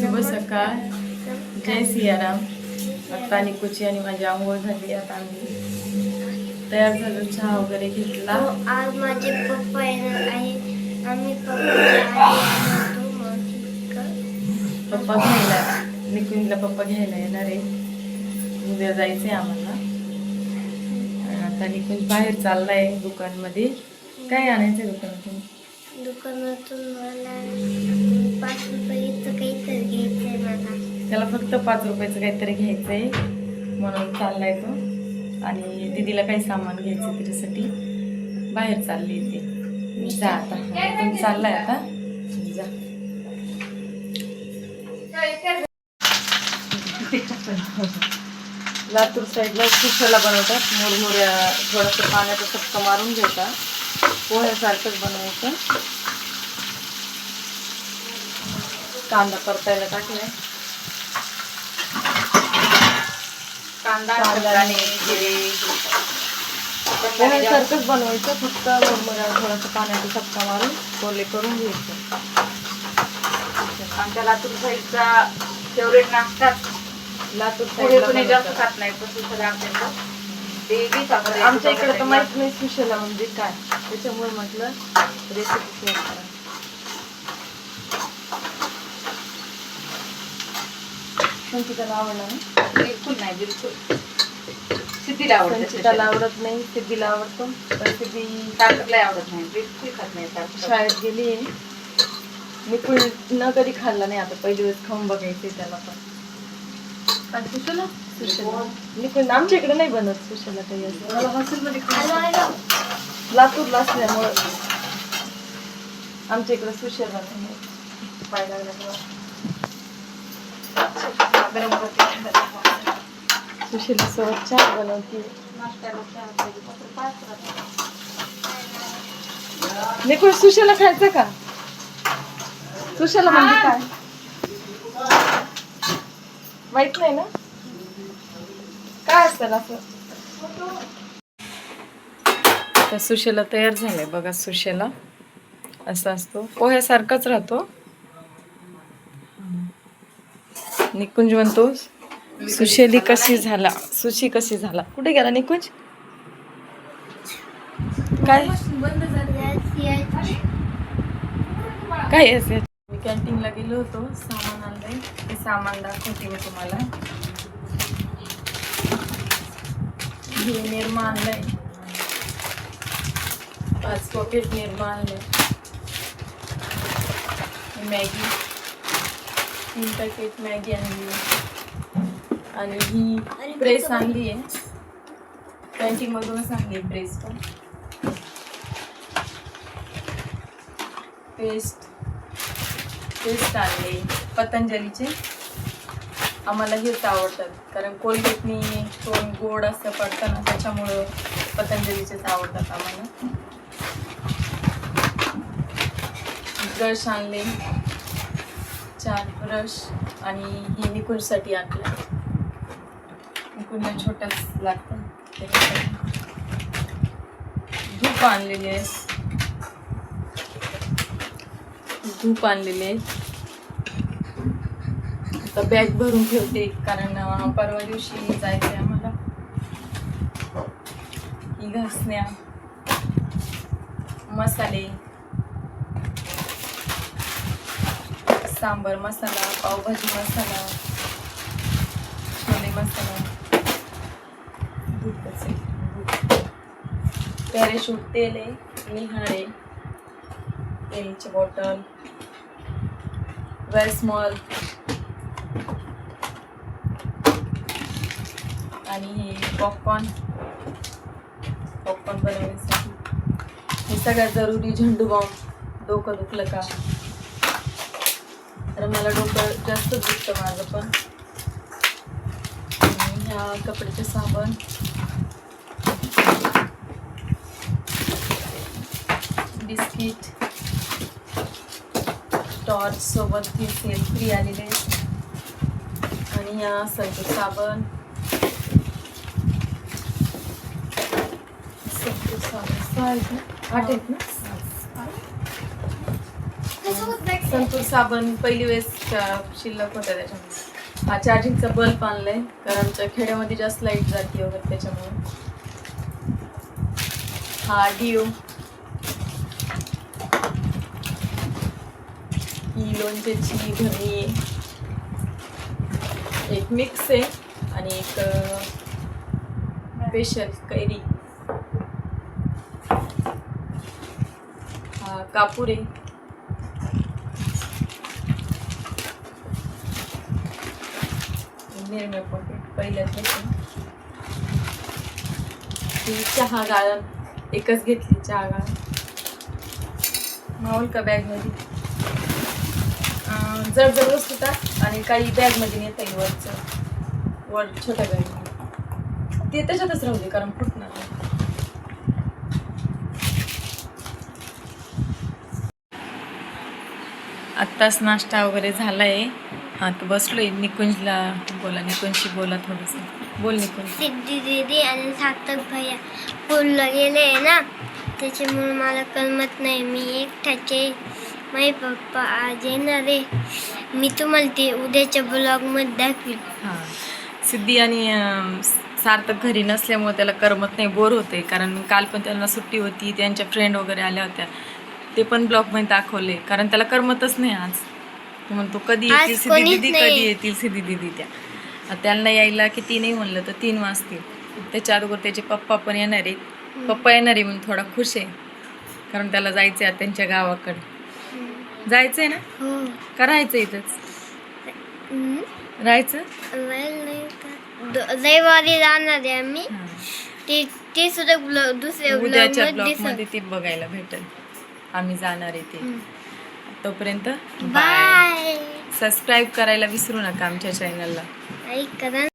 शुभ सकाळ, जय सियाराम. आता निकूची आणि माझी आंघोळ झाली. आता आम्ही तयार झालो, चहा वगैरे घेतला. आज माझे पप्पा येणार आहे. आम्ही पप्पा घ्यायला, निकुंजला पप्पा घ्यायला येणार आहे. उद्या जायचंय आम्हाला. आता निकुंज बाहेर चाललाय दुकानमध्ये. काय आणायचंय दुकानातून? मला 5 रुपयाचं काहीतरी घ्यायचंय. मला त्याला फक्त 5 रुपयाचं काहीतरी घ्यायचंय म्हणून चाललाय तो. आणि दीदीला काही सामान घ्यायचं त्याच्यासाठी बाहेर चालली ती. जा आता, निकुंज चाललाय आता. जा. लातूर साईडला सुशाला बनवतात. मुरमुऱ्या थोडंसं पाण्याचा चटका मारून घेतात. पोह्यासारखंच बनवायचं. कांदा परतायला टाकलाय. कांदा आणि जिरे पोह्यासारखंच बनवायचं. फक्त मुरमुऱ्या थोडंसं पाण्याचा चटका मारून कोले करून घ्यायचं. आमच्या लातूर साईडचा फेवरेट नाश्ता. लातूर पुढे साईडला कोणी जास्त बनवतात. खात नाही, पण सुशाला आमच्या इकडे तर माहित नाही सुशाला म्हणजे काय, त्याच्यामुळे म्हटलं रेसिपी शेअर करा. संचिताला आवडला ना? बिलकुल नाही, बिलकुल. सिद्धीला आवडते. संचिताला आवडत नाही, सिद्धीला आवडतो. पण सिद्धी तारकला आवडत नाही, बिलकुल खात नाही तारक. शाळेत गेली आहे. निकुल न कधी खाल्ला नाही. आता पहिली वेळेस खाऊन बघायचे त्याला पण. आणि सुशाला निकुल आमच्या इकडे नाही बनत सुशाला काही असं. मला हॉस्टेलमध्ये लातूरला असल्यामुळं आमच्या इकडे सुशाला नाही. पाय लागल्यामुळं सुशीला सोबत चहा बनवते. निकुल सुशाला खायचं का? सुशाला म्हणजे काय माहित नाही ना? काय असतं असं? तर सुशेला तयार झालाय बघा. सुशेला असा असतो, पोह्यासारखाच राहतो. निकुंज म्हणतो सुशेली कशी झाला, सुशी कशी झाला. कुठे गेला निकुंज? काय काय असेल? मी कॅन्टीनला गेलो होतो, सामान आणलंय. ते सामान दाखवते मी तुम्हाला. हे निरमा आणलंय, 5 पॉकेट निरमा आणलंय. मॅगी 3 पॅकेट मॅगी आणली. आणि ही प्रेस आणली आहे, कॅन्टीनमधूनच आणली आहे प्रेस पण. पेस्ट आणले पतंजलीचे. आम्हाला हेच आवडतात, कारण कोलगेटनी तोंड गोड असं पडतं ना, त्याच्यामुळं पतंजलीचेच आवडतात आम्हाला. ब्रश आणले 4 ब्रश. आणि ही निकुंजसाठी आणलं. निकुंजला छोटाच लागतं त्याच्यासाठी. धूप आणलेली आहे, धूप आणलेले आहे. आता बॅग भरून ठेवते, कारण परवा दिवशी जायचंय आम्हाला. ही घासण्या, मसाले, सांबर मसाला, पावभाजी मसाला, छोले मसाला, पॅराशूट तेल आहे, निहाळे, तेलची बॉटल, वेस्मॉल आणि हे पॉपकॉर्न बनवण्यासाठी. हे सगळ्यात जरुरी. झेंडू बॉम्ब, डोकं दुखलं का, तर मला डोकं जास्त दुखतं माझं पण. आणि ह्या कपड्याचे साबण, बिस्किट, टॉर्च सोबत हे सेल फ्री आलेले. आणि ह्या सर्फ साबण, सर्फ साबण 6 आहेत ना, 8 आहेत ना. संतूर साबण पहिली वेळेस शिल्लक होत्या त्याच्यामध्ये. हा चार्जिंगचा बल्ब आणलाय कारण आमच्या खेड्यामध्ये जास्त लाईट जाते वगैरे त्याच्यामुळे. हा डिओ, ही लोणच्याची घरी एक मिक्स आहे आणि एक स्पेशल कैरी. हा कापूर आहे. निरम्या पॉकेट पहिल्याच ही चहा गाळण एकच घेतली. चहा गाळण मावल का बॅग मध्ये जड वस्तू टाक आणि काही बॅग मध्ये नेता येईल वर छोट्या बॅग ते त्याच्यातच राहू दे कारण फुटणार नाही. आत्ताच नाश्ता वगैरे झालाय. आता बसलोय. निकुंजला बोला, निकुंजशी बोला थोडस. बोल निकुंज. सिद्धी दीदी आणि सार्थक भैया पूरला गेले ना त्याच्यामुळे मला करमत नाही. मी एकटाचे. माझे पप्पा आज येणार आहे. मी तुम्हाला ते उद्याच्या ब्लॉगमध्ये दाखवेल. हां, सिद्धी आणि सार्थक घरी नसल्यामुळे त्याला करमत नाही, बोर होते. कारण काल पण त्यांना सुट्टी होती, त्यांच्या फ्रेंड वगैरे आल्या होत्या, ते पण ब्लॉगमध्ये दाखवले. कारण त्याला करमतच नाही आज. तो म्हणतो कधी येतील सिद्धी दिदी, कधी येतील सिद्धी दिदी. त्यांना यायला किती नाही म्हणलं तर 3 वाजतील. त्याच्या अगोदर त्याचे पप्पा पण येणार आहेत. पप्पा येणार आहे म्हणून थोडा खुश आहे कारण त्याला जायचं आहे त्यांच्या गावाकडे. जायचंय ना? हो. का राहायचं इथंच? राहायचं रविवारी जाणार आहे आम्ही. ते सुद्धा दुसऱ्या उद्याच्या ब्लॉग ब्लॉग मध्ये ते बघायला भेटेल. आम्ही जाणार आहे ते. तोपर्यंत बाय. सबस्क्राईब करायला विसरू नका आमच्या चॅनलला. लाईक करा.